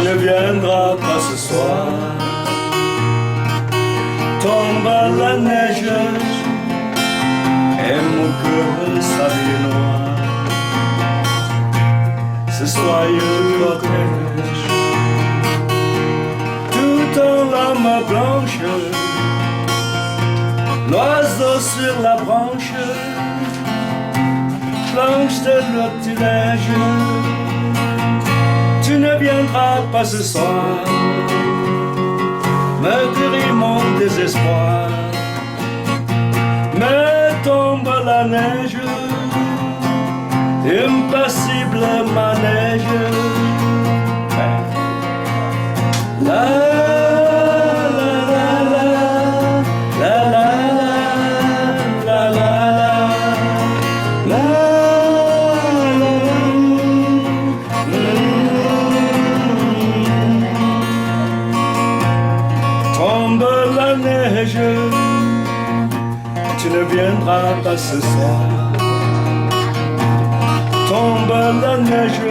ne viendras pas ce soir. Tombe la neige et mon cœur s'habille noir. Ce soyeux cortège, tout en lame blanche, l'oiseau sur la branche, blanche de l'autilège. Tu ne viendras pas ce soir, me guérit mon désespoir. Mais tombe la neige, impassible manège. La la la la la la la la la. Tombe la neige, tu ne viendras pas ce soir. Tombe la neige,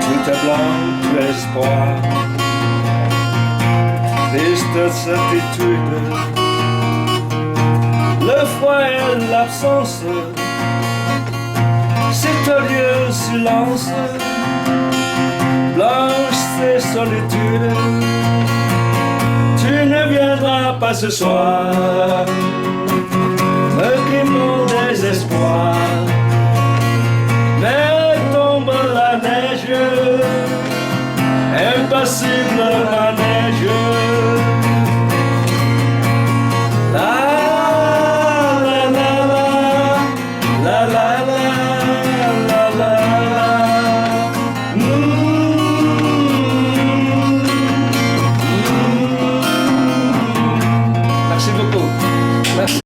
tout est blanc, tout espoir. Triste certitude, le froid et l'absence, citelieux silence, blanche c'est solitude. Tu ne viendras pas ce soir, me crie mon désespoir. Mais tombe la neige, impassible manège. La la la la la la la la la. Merci beaucoup.